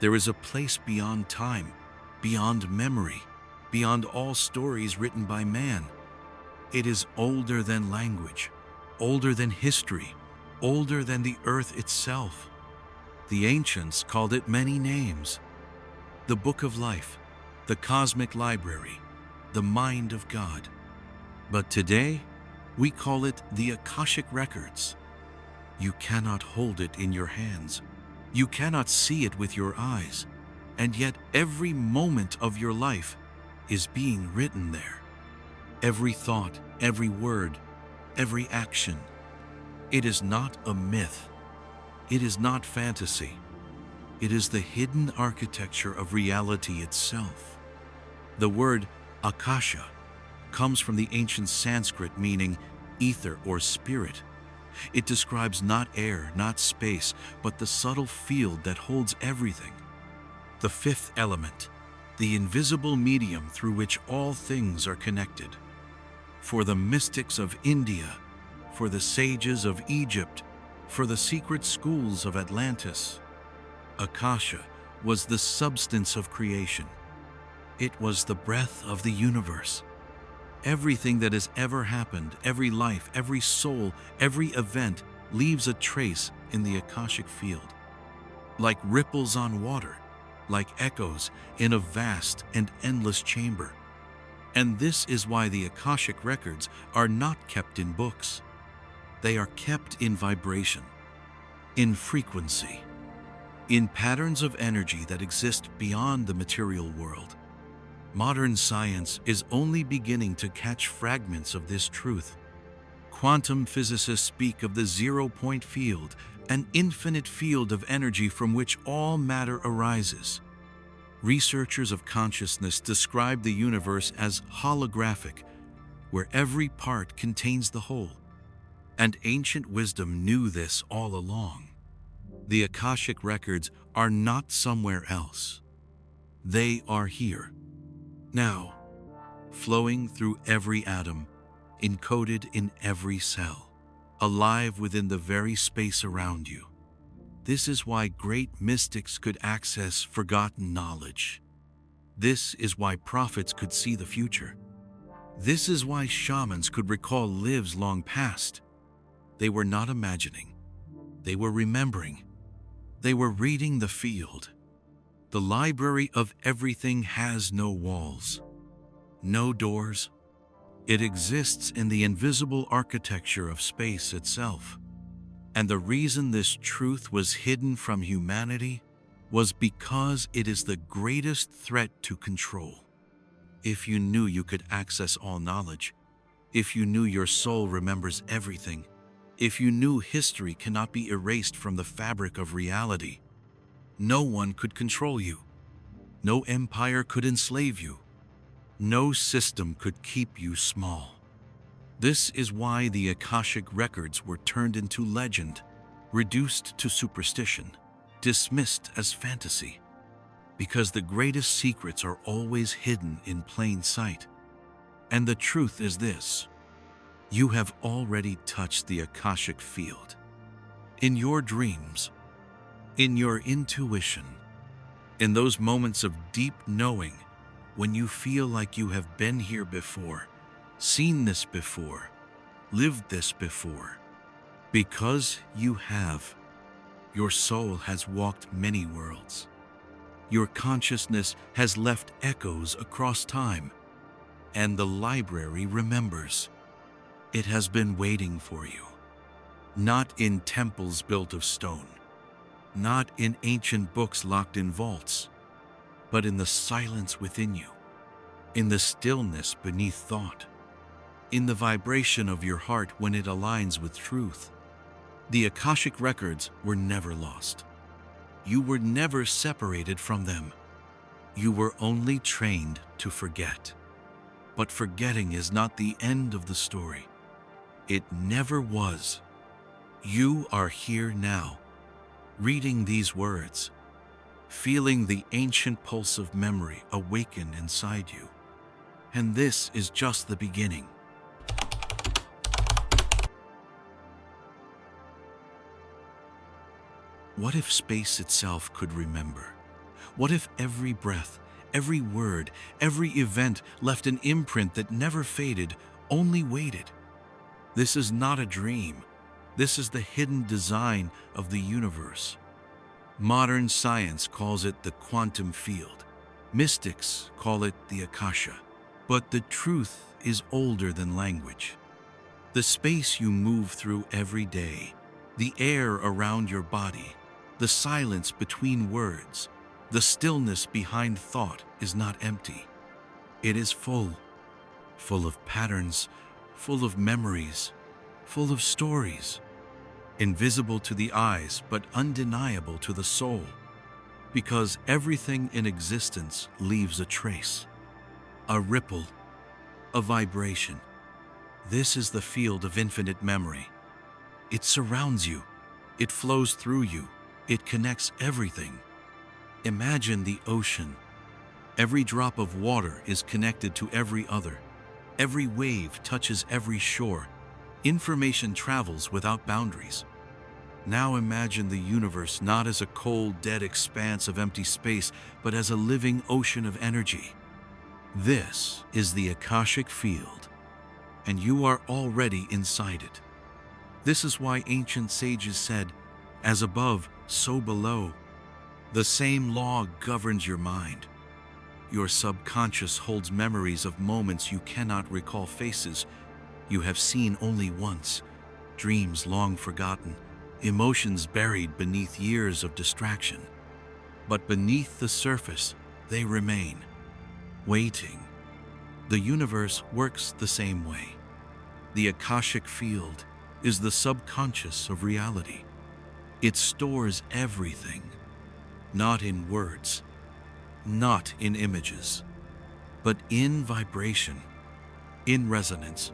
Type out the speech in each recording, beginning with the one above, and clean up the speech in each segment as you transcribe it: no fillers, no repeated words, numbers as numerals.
There is a place beyond time, beyond memory, beyond all stories written by man. It is older than language, older than history, older than the earth itself. The ancients called it many names: the Book of Life, the Cosmic Library, the Mind of God. But today, we call it the Akashic Records. You cannot hold it in your hands. You cannot see it with your eyes. And yet every moment of your life is being written there. Every thought, every word, every action. It is not a myth. It is not fantasy. It is the hidden architecture of reality itself. The word Akasha comes from the ancient Sanskrit meaning ether or spirit. It describes not air, not space, but the subtle field that holds everything. The fifth element, the invisible medium through which all things are connected. For the mystics of India, for the sages of Egypt, for the secret schools of Atlantis, Akasha was the substance of creation. It was the breath of the universe. Everything that has ever happened, every life, every soul, every event leaves a trace in the Akashic Field. Like ripples on water, like echoes in a vast and endless chamber. And this is why the Akashic Records are not kept in books. They are kept in vibration, in frequency, in patterns of energy that exist beyond the material world. Modern science is only beginning to catch fragments of this truth. Quantum physicists speak of the zero-point field, an infinite field of energy from which all matter arises. Researchers of consciousness describe the universe as holographic, where every part contains the whole. And ancient wisdom knew this all along. The Akashic Records are not somewhere else. They are here. Now, flowing through every atom, encoded in every cell, alive within the very space around you. This is why great mystics could access forgotten knowledge. This is why prophets could see the future. This is why shamans could recall lives long past. They were not imagining. They were remembering. They were reading the field. The library of everything has no walls, no doors. It exists in the invisible architecture of space itself. And the reason this truth was hidden from humanity was because it is the greatest threat to control. If you knew you could access all knowledge, if you knew your soul remembers everything, if you knew history cannot be erased from the fabric of reality, no one could control you. No empire could enslave you. No system could keep you small. This is why the Akashic Records were turned into legend, reduced to superstition, dismissed as fantasy. Because the greatest secrets are always hidden in plain sight. And the truth is this: you have already touched the Akashic Field. In your dreams, in your intuition, in those moments of deep knowing, when you feel like you have been here before, seen this before, lived this before. Because you have, your soul has walked many worlds. Your consciousness has left echoes across time, and the library remembers. It has been waiting for you, not in temples built of stone, not in ancient books locked in vaults, but in the silence within you, in the stillness beneath thought, in the vibration of your heart when it aligns with truth. The Akashic Records were never lost. You were never separated from them. You were only trained to forget. But forgetting is not the end of the story. It never was. You are here now, reading these words, feeling the ancient pulse of memory awaken inside you. And this is just the beginning. What if space itself could remember? What if every breath, every word, every event left an imprint that never faded, only waited? This is not a dream. This is the hidden design of the universe. Modern science calls it the quantum field. Mystics call it the Akasha. But the truth is older than language. The space you move through every day, the air around your body, the silence between words, the stillness behind thought is not empty. It is full of patterns, full of memories, full of stories, invisible to the eyes but undeniable to the soul, because everything in existence leaves a trace, a ripple, a vibration. This is the field of infinite memory. It surrounds you, it flows through you, it connects everything. Imagine the ocean. Every drop of water is connected to every other. Every wave touches every shore. Information travels without boundaries. Now imagine the universe not as a cold, dead expanse of empty space, but as a living ocean of energy. This is the Akashic Field, and you are already inside it. This is why ancient sages said, "As above, so below." The same law governs your mind. Your subconscious holds memories of moments you cannot recall, faces you have seen only once, dreams long forgotten, emotions buried beneath years of distraction. But beneath the surface, they remain, waiting. The universe works the same way. The Akashic Field is the subconscious of reality. It stores everything, not in words, not in images, but in vibration, in resonance,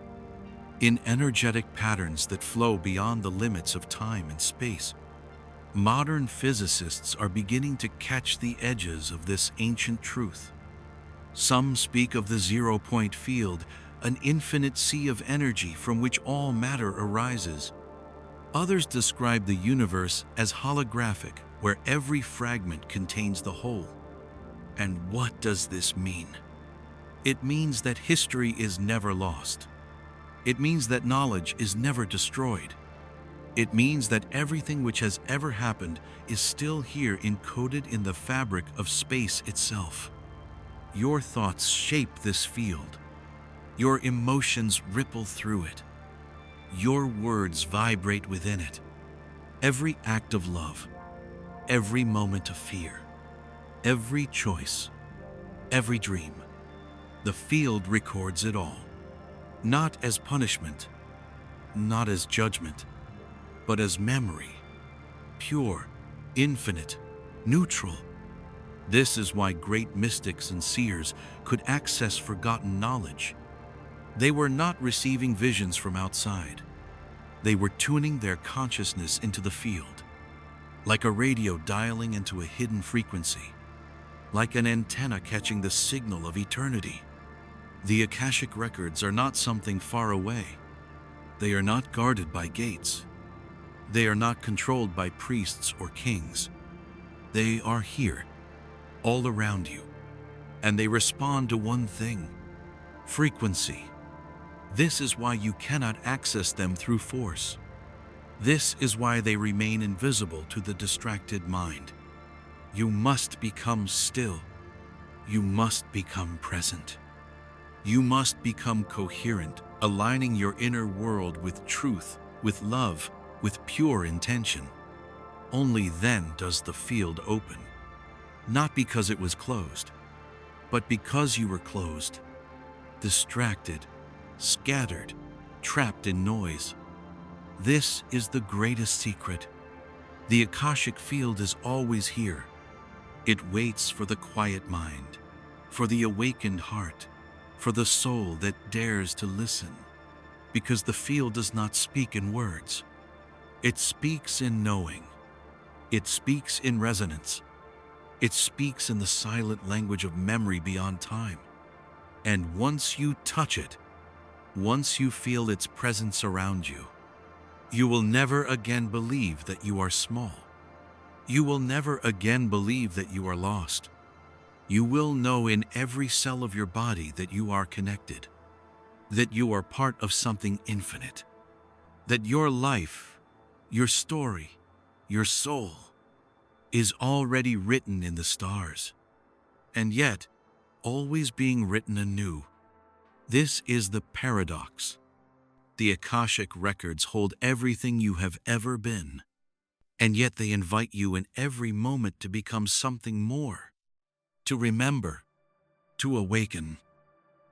in energetic patterns that flow beyond the limits of time and space. Modern physicists are beginning to catch the edges of this ancient truth. Some speak of the zero-point field, an infinite sea of energy from which all matter arises. Others describe the universe as holographic, where every fragment contains the whole. And what does this mean? It means that history is never lost. It means that knowledge is never destroyed. It means that everything which has ever happened is still here, encoded in the fabric of space itself. Your thoughts shape this field. Your emotions ripple through it. Your words vibrate within it. Every act of love, every moment of fear, every choice, every dream, the field records it all. Not as punishment, not as judgment, but as memory, pure, infinite, neutral. This is why great mystics and seers could access forgotten knowledge. They were not receiving visions from outside. They were tuning their consciousness into the field, like a radio dialing into a hidden frequency, like an antenna catching the signal of eternity. The Akashic Records are not something far away. They are not guarded by gates. They are not controlled by priests or kings. They are here, all around you, and they respond to one thing: frequency. This is why you cannot access them through force. This is why they remain invisible to the distracted mind. You must become still. You must become present. You must become coherent, aligning your inner world with truth, with love, with pure intention. Only then does the field open. Not because it was closed, but because you were closed, distracted, scattered, trapped in noise. This is the greatest secret. The Akashic Field is always here. It waits for the quiet mind, for the awakened heart, for the soul that dares to listen. Because the field does not speak in words. It speaks in knowing. It speaks in resonance. It speaks in the silent language of memory beyond time. And once you touch it, once you feel its presence around you, you will never again believe that you are small. You will never again believe that you are lost. You will know in every cell of your body that you are connected, that you are part of something infinite, that your life, your story, your soul is already written in the stars, and yet always being written anew. This is the paradox. The Akashic Records hold everything you have ever been, and yet they invite you in every moment to become something more, to remember, to awaken,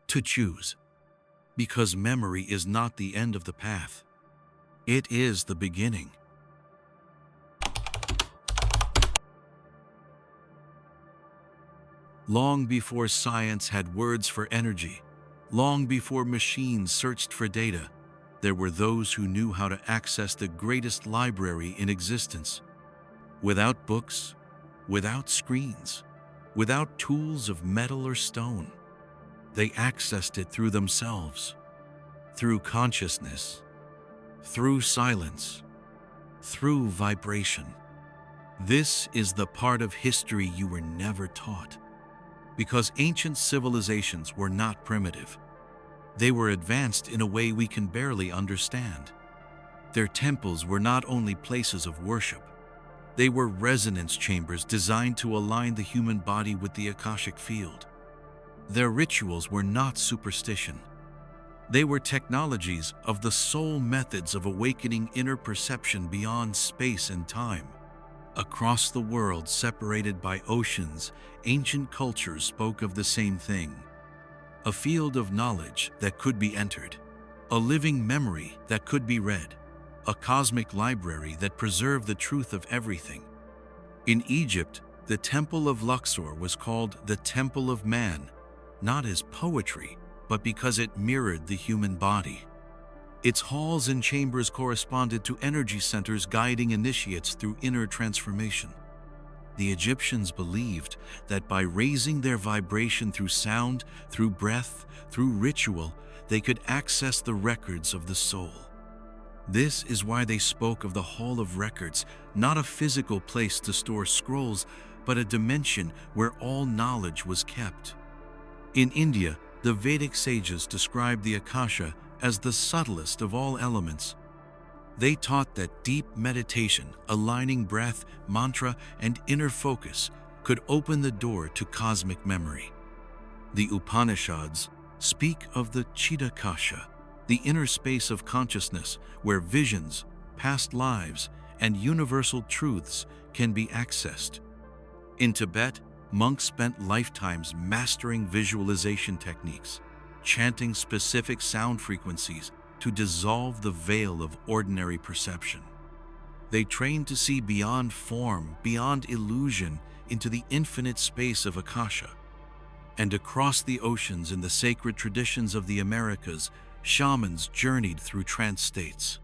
to choose. Because memory is not the end of the path. It is the beginning. Long before science had words for energy, long before machines searched for data, there were those who knew how to access the greatest library in existence. Without books, without screens, without tools of metal or stone, they accessed it through themselves, through consciousness, through silence, through vibration. This is the part of history you were never taught, because ancient civilizations were not primitive. They were advanced in a way we can barely understand. Their temples were not only places of worship, they were resonance chambers designed to align the human body with the Akashic Field. Their rituals were not superstition. They were technologies of the soul, methods of awakening inner perception beyond space and time. Across the world, separated by oceans, ancient cultures spoke of the same thing. A field of knowledge that could be entered, a living memory that could be read, a cosmic library that preserved the truth of everything. In Egypt, the Temple of Luxor was called the Temple of Man, not as poetry, but because it mirrored the human body. Its halls and chambers corresponded to energy centers guiding initiates through inner transformation. The Egyptians believed that by raising their vibration through sound, through breath, through ritual, they could access the records of the soul. This is why they spoke of the Hall of Records, not a physical place to store scrolls, but a dimension where all knowledge was kept. In India, the Vedic sages described the Akasha as the subtlest of all elements. They taught that deep meditation, aligning breath, mantra, and inner focus could open the door to cosmic memory. The Upanishads speak of the Chidakasha, the inner space of consciousness where visions, past lives, and universal truths can be accessed. In Tibet, monks spent lifetimes mastering visualization techniques, chanting specific sound frequencies to dissolve the veil of ordinary perception. They trained to see beyond form, beyond illusion, into the infinite space of Akasha. And across the oceans in the sacred traditions of the Americas, shamans journeyed through trance states.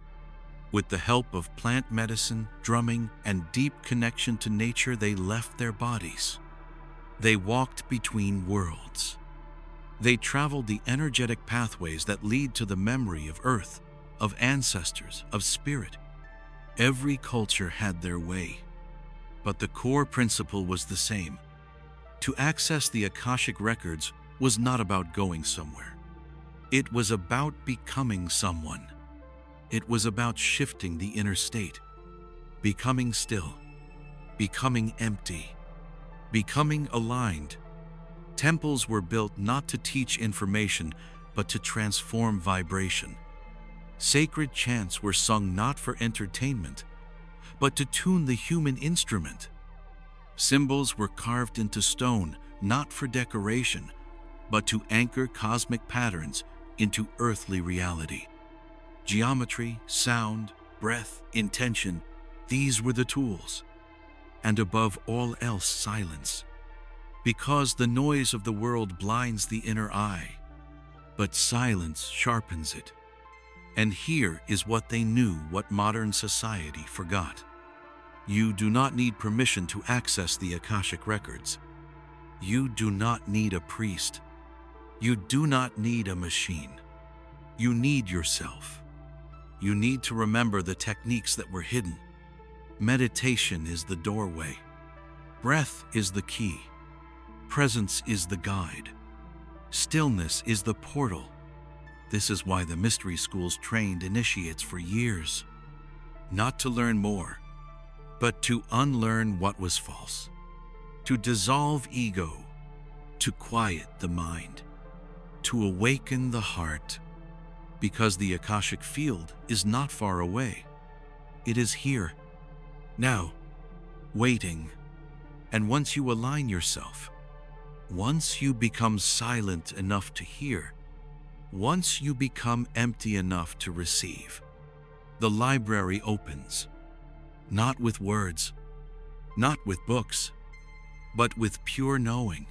With the help of plant medicine, drumming, and deep connection to nature, they left their bodies. They walked between worlds. They traveled the energetic pathways that lead to the memory of Earth, of ancestors, of spirit. Every culture had their way, but the core principle was the same. To access the Akashic Records was not about going somewhere. It was about becoming someone. It was about shifting the inner state, becoming still, becoming empty, becoming aligned. Temples were built not to teach information, but to transform vibration. Sacred chants were sung not for entertainment, but to tune the human instrument. Symbols were carved into stone, not for decoration, but to anchor cosmic patterns into earthly reality. Geometry, sound, breath, intention, these were the tools. And above all else, silence. Because the noise of the world blinds the inner eye, but silence sharpens it. And here is what they knew, what modern society forgot. You do not need permission to access the Akashic Records. You do not need a priest. You do not need a machine. You need yourself. You need to remember the techniques that were hidden. Meditation is the doorway. Breath is the key. Presence is the guide. Stillness is the portal. This is why the mystery schools trained initiates for years. Not to learn more, but to unlearn what was false. To dissolve ego. To quiet the mind. To awaken the heart. Because the Akashic Field is not far away. It is here, now, waiting. And once you align yourself, once you become silent enough to hear, once you become empty enough to receive, the library opens. Not with words, not with books, but with pure knowing,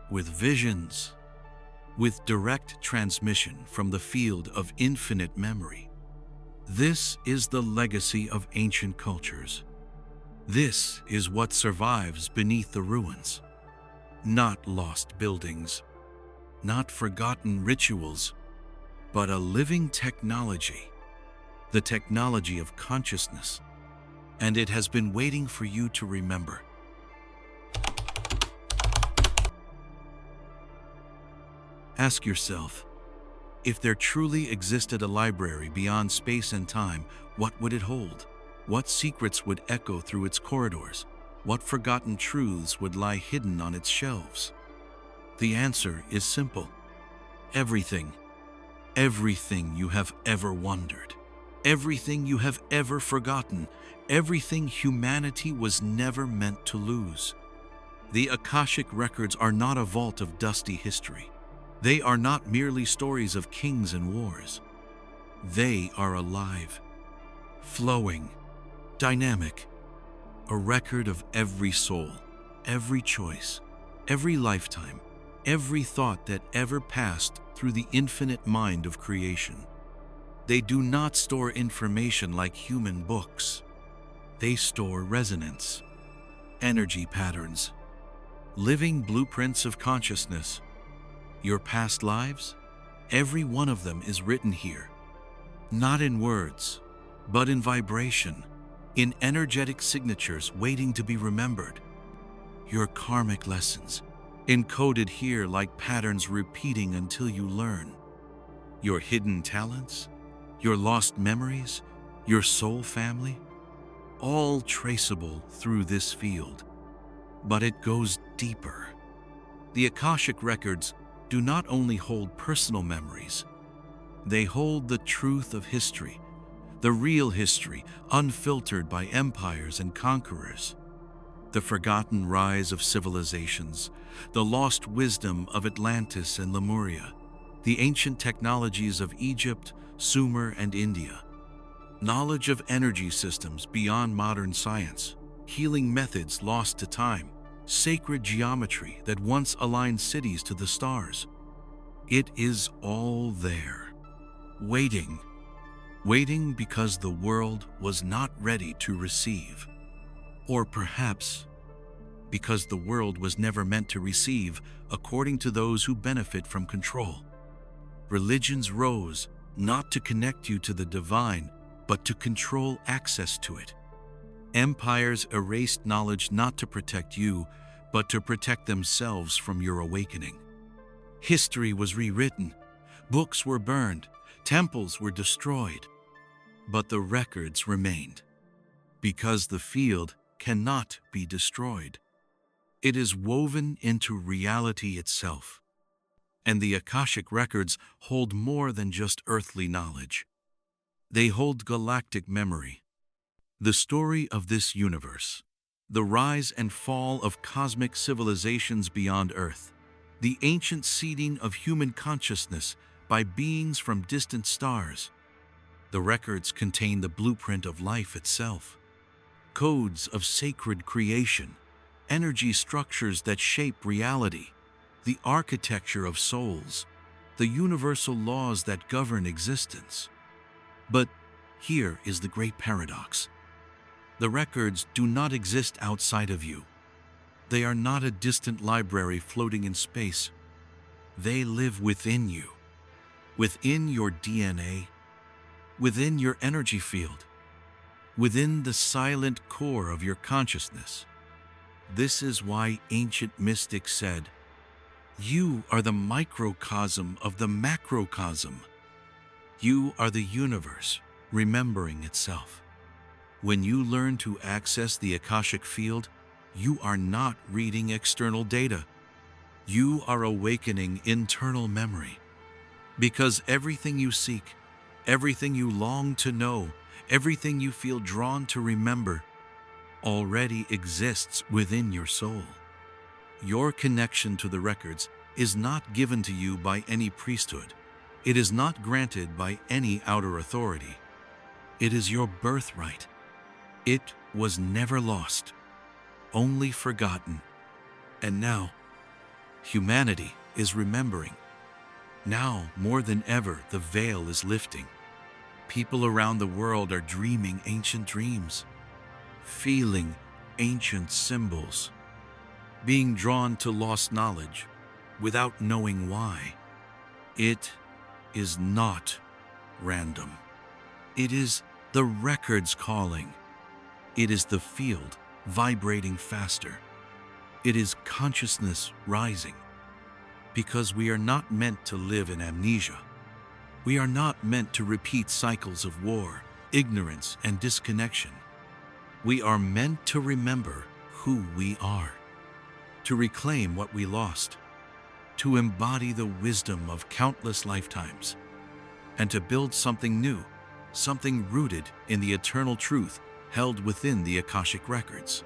with visions, with direct transmission from the field of infinite memory. This is the legacy of ancient cultures. This is what survives beneath the ruins. Not lost buildings, not forgotten rituals, but a living technology, the technology of consciousness. And it has been waiting for you to remember. Ask yourself, if there truly existed a library beyond space and time, what would it hold? What secrets would echo through its corridors? What forgotten truths would lie hidden on its shelves? The answer is simple. Everything. Everything you have ever wondered. Everything you have ever forgotten. Everything humanity was never meant to lose. The Akashic Records are not a vault of dusty history. They are not merely stories of kings and wars. They are alive, flowing, dynamic, a record of every soul, every choice, every lifetime, every thought that ever passed through the infinite mind of creation. They do not store information like human books. They store resonance, energy patterns, living blueprints of consciousness. Your past lives, every one of them is written here, not in words, but in vibration, in energetic signatures waiting to be remembered. Your karmic lessons, encoded here like patterns repeating until you learn. Your hidden talents, your lost memories, your soul family, all traceable through this field. But it goes deeper. The Akashic Records do not only hold personal memories, they hold the truth of history, the real history, unfiltered by empires and conquerors. The forgotten rise of civilizations, the lost wisdom of Atlantis and Lemuria, the ancient technologies of Egypt, Sumer, and India, knowledge of energy systems beyond modern science, healing methods lost to time, sacred geometry that once aligned cities to the stars. It is all there, waiting because the world was not ready to receive. Or perhaps because the world was never meant to receive, according to those who benefit from control. Religions rose not to connect you to the divine, but to control access to it. Empires erased knowledge not to protect you, but to protect themselves from your awakening. History was rewritten, books were burned, temples were destroyed, but the records remained. Because the field cannot be destroyed. It is woven into reality itself. And the Akashic Records hold more than just earthly knowledge. They hold galactic memory, the story of this universe, the rise and fall of cosmic civilizations beyond Earth, the ancient seeding of human consciousness by beings from distant stars. The records contain the blueprint of life itself, codes of sacred creation, energy structures that shape reality, the architecture of souls, the universal laws that govern existence. But here is the great paradox. The records do not exist outside of you. They are not a distant library floating in space. They live within you, within your DNA, within your energy field. within the silent core of your consciousness. This is why ancient mystics said, "You are the microcosm of the macrocosm. You are the universe remembering itself." When you learn to access the Akashic Field, you are not reading external data. You are awakening internal memory. Because everything you seek, everything you long to know, everything you feel drawn to remember, already exists within your soul. Your connection to the records is not given to you by any priesthood. It is not granted by any outer authority. It is your birthright. It was never lost, only forgotten. And now, humanity is remembering. Now, more than ever, the veil is lifting. People around the world are dreaming ancient dreams, feeling ancient symbols, being drawn to lost knowledge without knowing why. It is not random. It is the records calling. It is the field vibrating faster. It is consciousness rising. Because we are not meant to live in amnesia. We are not meant to repeat cycles of war, ignorance, and disconnection. We are meant to remember who we are, to reclaim what we lost, to embody the wisdom of countless lifetimes, and to build something new, something rooted in the eternal truth held within the Akashic Records.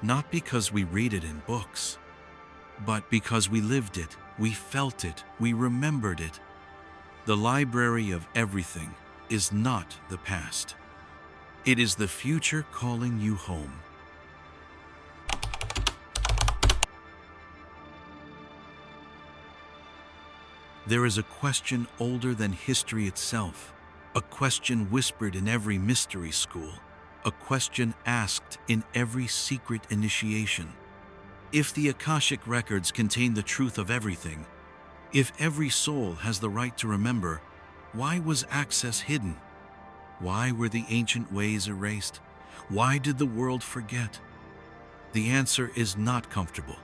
Not because we read it in books, but because we lived it, we felt it, we remembered it. The library of everything is not the past. It is the future calling you home. There is a question older than history itself, a question whispered in every mystery school, a question asked in every secret initiation. If the Akashic Records contain the truth of everything, if every soul has the right to remember, why was access hidden? Why were the ancient ways erased? Why did the world forget? The answer is not comfortable,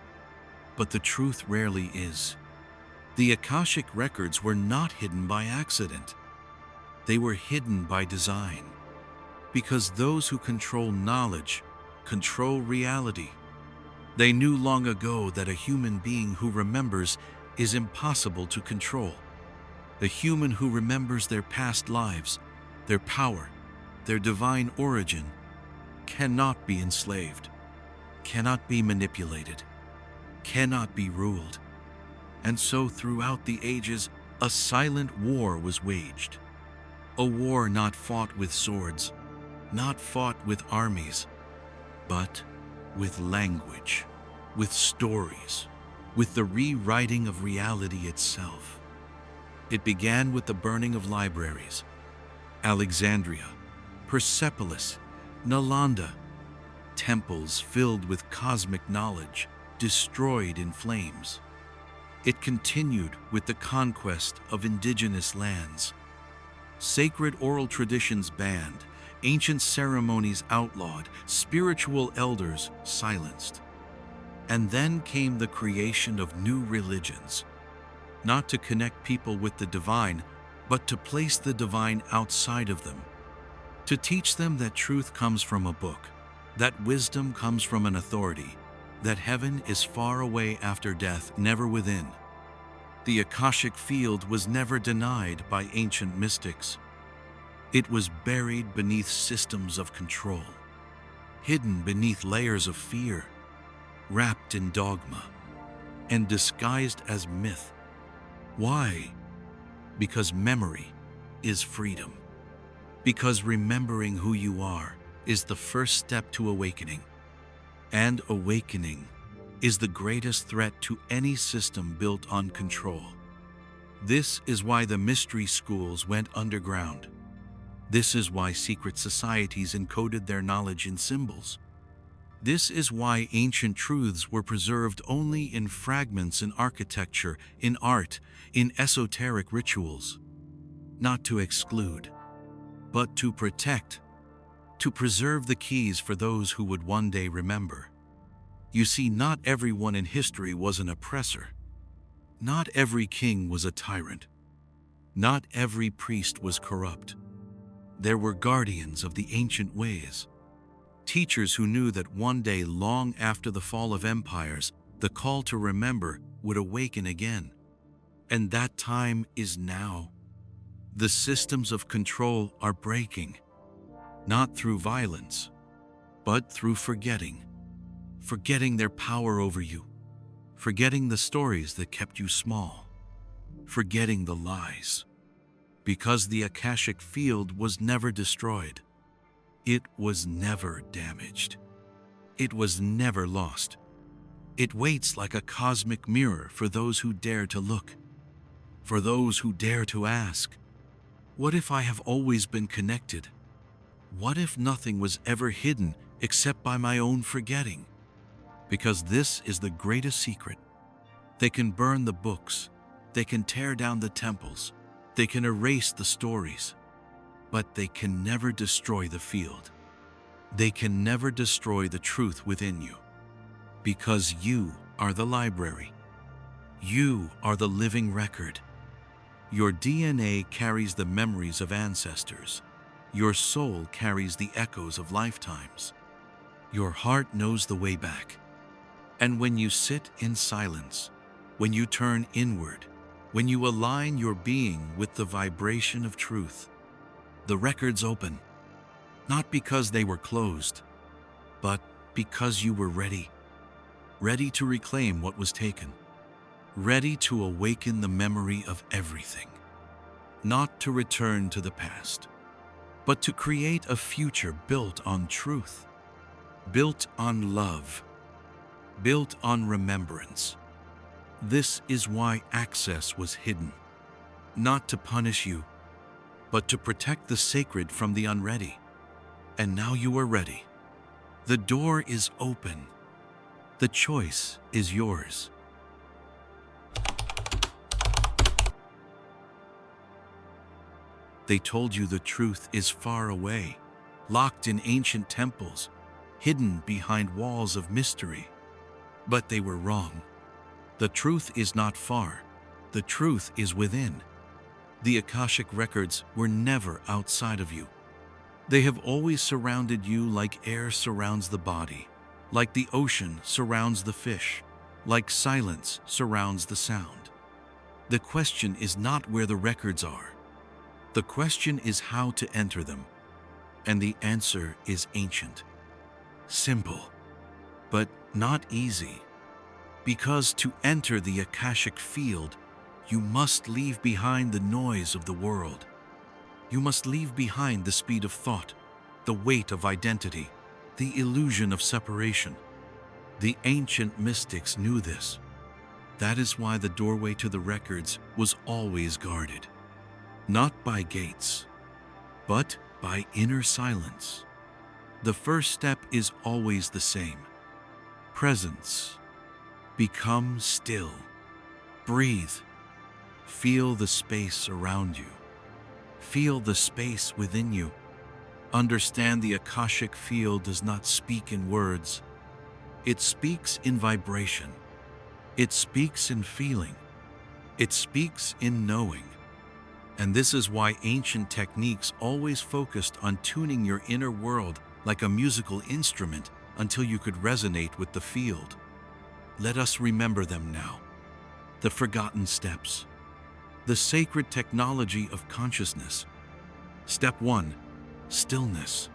but the truth rarely is. The Akashic Records were not hidden by accident. They were hidden by design. Because those who control knowledge control reality. They knew long ago that a human being who remembers is impossible to control. The human who remembers their past lives, their power, their divine origin, cannot be enslaved, cannot be manipulated, cannot be ruled. And so throughout the ages, a silent war was waged. A war not fought with swords, not fought with armies, but with language, with stories, with the rewriting of reality itself. It began with the burning of libraries, Alexandria, Persepolis, Nalanda, temples filled with cosmic knowledge, destroyed in flames. It continued with the conquest of indigenous lands. Sacred oral traditions banned, ancient ceremonies outlawed, spiritual elders silenced. And then came the creation of new religions, not to connect people with the divine, but to place the divine outside of them, to teach them that truth comes from a book, that wisdom comes from an authority, that heaven is far away after death, never within. The Akashic Field was never denied by ancient mystics. It was buried beneath systems of control, hidden beneath layers of fear, wrapped in dogma, and disguised as myth. Why? Because memory is freedom. Because remembering who you are is the first step to awakening. And awakening is the greatest threat to any system built on control. This is why the mystery schools went underground. This is why secret societies encoded their knowledge in symbols. This is why ancient truths were preserved only in fragments in architecture, in art, in esoteric rituals. Not to exclude, but to protect, to preserve the keys for those who would one day remember. You see, not everyone in history was an oppressor. Not every king was a tyrant. Not every priest was corrupt. There were guardians of the ancient ways, teachers who knew that one day, long after the fall of empires, the call to remember would awaken again. And that time is now. The systems of control are breaking, not through violence, but through forgetting. Forgetting their power over you. Forgetting the stories that kept you small. Forgetting the lies. Because the Akashic Field was never destroyed. It was never damaged. It was never lost. It waits like a cosmic mirror for those who dare to look. For those who dare to ask, what if I have always been connected? What if nothing was ever hidden except by my own forgetting? Because this is the greatest secret. They can burn the books. They can tear down the temples. They can erase the stories. But they can never destroy the field. They can never destroy the truth within you. Because you are the library. You are the living record. Your DNA carries the memories of ancestors. Your soul carries the echoes of lifetimes. Your heart knows the way back. And when you sit in silence, when you turn inward, when you align your being with the vibration of truth, the records open, not because they were closed, but because you were ready. Ready to reclaim what was taken. Ready to awaken the memory of everything. Not to return to the past, but to create a future built on truth, built on love, built on remembrance. This is why access was hidden, not to punish you, but to protect the sacred from the unready. And now you are ready. The door is open. The choice is yours. They told you the truth is far away, locked in ancient temples, hidden behind walls of mystery. But they were wrong. The truth is not far. The truth is within. The Akashic Records were never outside of you. They have always surrounded you like air surrounds the body, like the ocean surrounds the fish, like silence surrounds the sound. The question is not where the records are. The question is how to enter them. And the answer is ancient. Simple, but not easy. Because to enter the Akashic Field, you must leave behind the noise of the world. You must leave behind the speed of thought, the weight of identity, the illusion of separation. The ancient mystics knew this. That is why the doorway to the records was always guarded. Not by gates, but by inner silence. The first step is always the same. Presence. Become still. Breathe. Feel the space around you. Feel the space within you. Understand the Akashic Field does not speak in words. It speaks in vibration. It speaks in feeling. It speaks in knowing. And this is why ancient techniques always focused on tuning your inner world like a musical instrument until you could resonate with the field. Let us remember them now. The forgotten steps. The sacred technology of consciousness. Step 1. Stillness.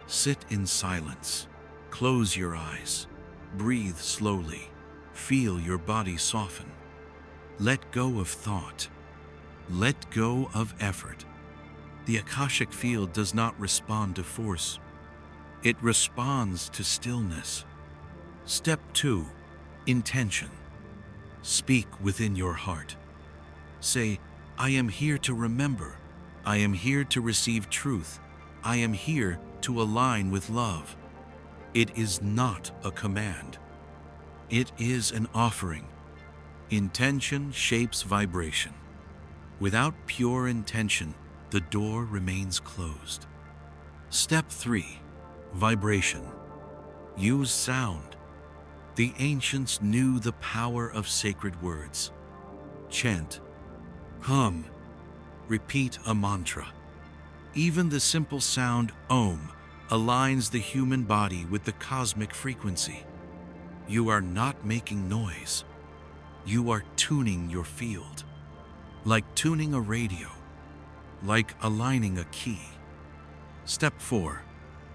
Sit in silence. Close your eyes. Breathe slowly. Feel your body soften. Let go of thought. Let go of effort. The Akashic Field does not respond to force. It responds to stillness. Step 2. Intention. Speak within your heart. Say, I am here to remember. I am here to receive truth. I am here to align with love. It is not a command. It is an offering. Intention shapes vibration. Without pure intention, the door remains closed. Step 3. Vibration. Use sound. The ancients knew the power of sacred words. Chant, hum, repeat a mantra. Even the simple sound Om aligns the human body with the cosmic frequency. You are not making noise. You are tuning your field. Like tuning a radio. Like aligning a key. Step 4.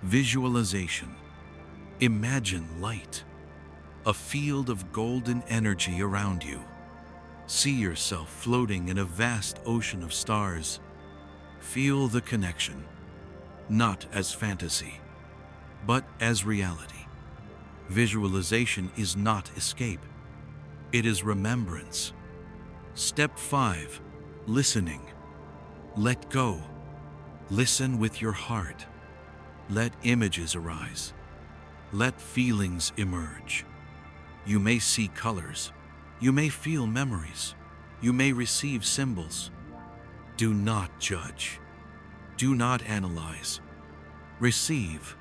Visualization. Imagine light. A field of golden energy around you. See yourself floating in a vast ocean of stars. Feel the connection, not as fantasy, but as reality. Visualization is not escape. It is remembrance. Step 5. Listening. Let go. Listen with your heart. Let images arise. Let feelings emerge. You may see colors. You may feel memories. You may receive symbols. Do not judge. Do not analyze. Receive.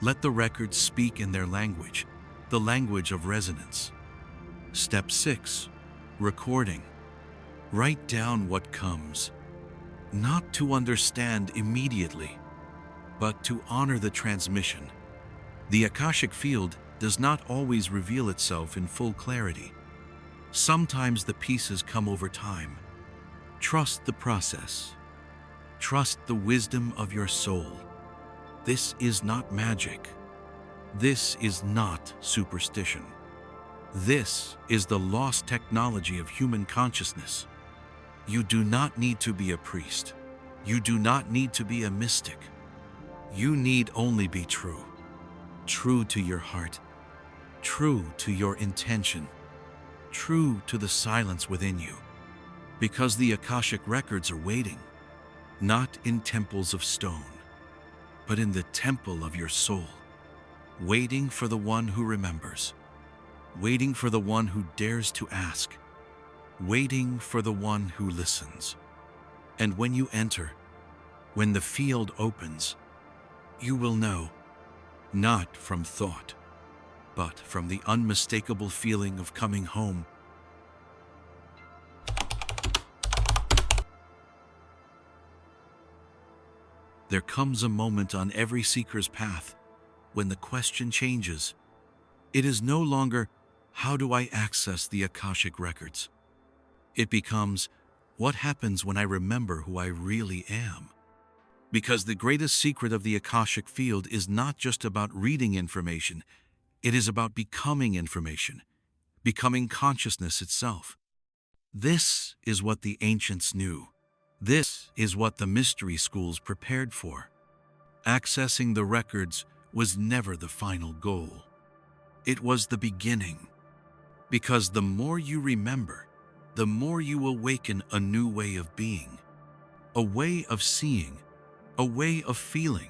Let the records speak in their language, the language of resonance. Step 6. Recording. Write down what comes, not to understand immediately, but to honor the transmission. The Akashic Field does not always reveal itself in full clarity. Sometimes the pieces come over time. Trust the process. Trust the wisdom of your soul. This is not magic. This is not superstition. This is the lost technology of human consciousness. You do not need to be a priest. You do not need to be a mystic. You need only be true. True to your heart. True to your intention. True to the silence within you. Because the Akashic Records are waiting, not in temples of stone, but in the temple of your soul, waiting for the one who remembers, waiting for the one who dares to ask, waiting for the one who listens. And when you enter, when the field opens, you will know, not from thought, but from the unmistakable feeling of coming home. There comes a moment on every seeker's path when the question changes. It is no longer, how do I access the Akashic Records? It becomes, what happens when I remember who I really am? Because the greatest secret of the Akashic Field is not just about reading information, it is about becoming information, becoming consciousness itself. This is what the ancients knew. This is what the mystery schools prepared for. Accessing the records was never the final goal. It was the beginning. Because the more you remember, the more you awaken a new way of being, a way of seeing, a way of feeling,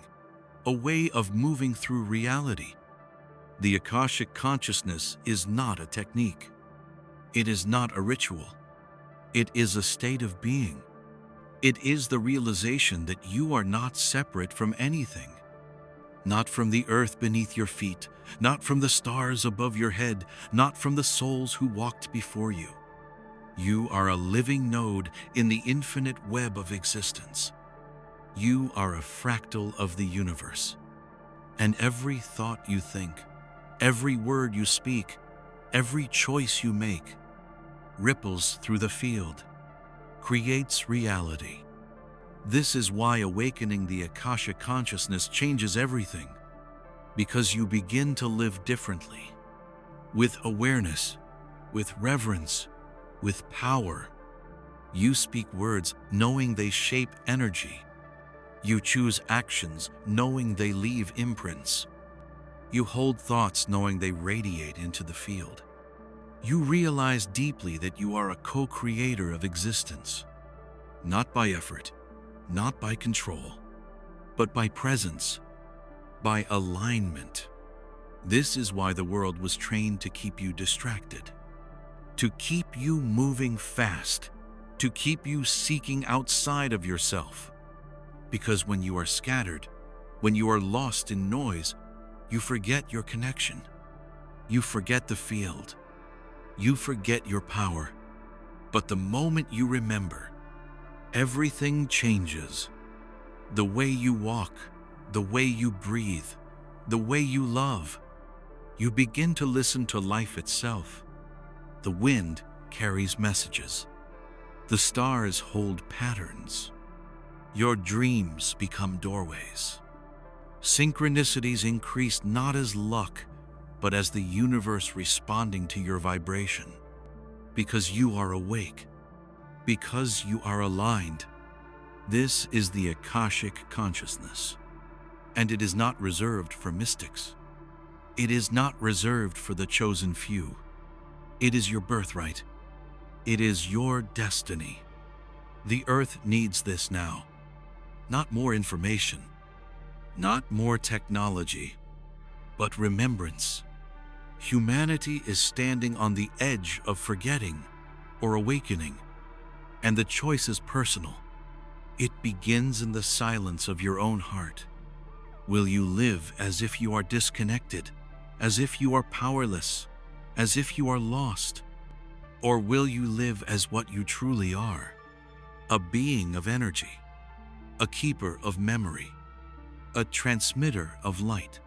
a way of moving through reality. The Akashic consciousness is not a technique. It is not a ritual. It is a state of being. It is the realization that you are not separate from anything. Not from the earth beneath your feet, not from the stars above your head, not from the souls who walked before you. You are a living node in the infinite web of existence. You are a fractal of the universe. And every thought you think, every word you speak, every choice you make, ripples through the field, creates reality. This is why awakening the Akashic consciousness changes everything, because you begin to live differently, with awareness, with reverence, with power. You speak words knowing they shape energy. You choose actions knowing they leave imprints. You hold thoughts knowing they radiate into the field. You realize deeply that you are a co-creator of existence, not by effort, not by control, but by presence, by alignment. This is why the world was trained to keep you distracted, to keep you moving fast, to keep you seeking outside of yourself. Because when you are scattered, When you are lost in noise, you forget your connection. You forget the field. You forget your power. But the moment you remember, everything changes. The way you walk, the way you breathe, the way you love. You begin to listen to life itself. The wind carries messages. The stars hold patterns. Your dreams become doorways. Synchronicities increase not as luck, but as the universe responding to your vibration. Because you are awake. Because you are aligned. This is the Akashic consciousness. And it is not reserved for mystics. It is not reserved for the chosen few. It is your birthright. It is your destiny. The earth needs this now. Not more information, not more technology, but remembrance. Humanity is standing on the edge of forgetting or awakening, and the choice is personal. It begins in the silence of your own heart. Will you live as if you are disconnected, as if you are powerless, as if you are lost? Or will you live as what you truly are? A being of energy, a keeper of memory, a transmitter of light.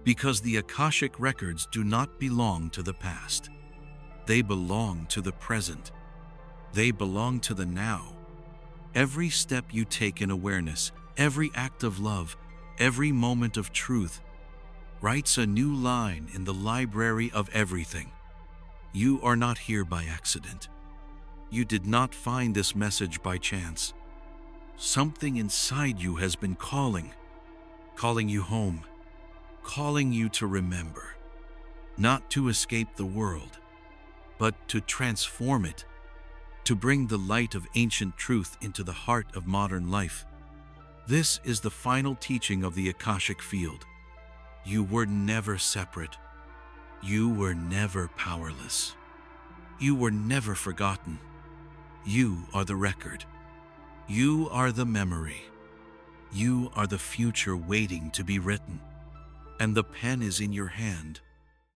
Because the Akashic Records do not belong to the past. They belong to the present. They belong to the now. Every step you take in awareness, every act of love, every moment of truth, writes a new line in the library of everything. You are not here by accident. You did not find this message by chance. Something inside you has been calling you home, calling you to remember, not to escape the world, but to transform it, to bring the light of ancient truth into the heart of modern life. This is the final teaching of the Akashic Field. You were never separate. You were never powerless. You were never forgotten. You are the record. You are the memory. You are the future waiting to be written. And the pen is in your hand.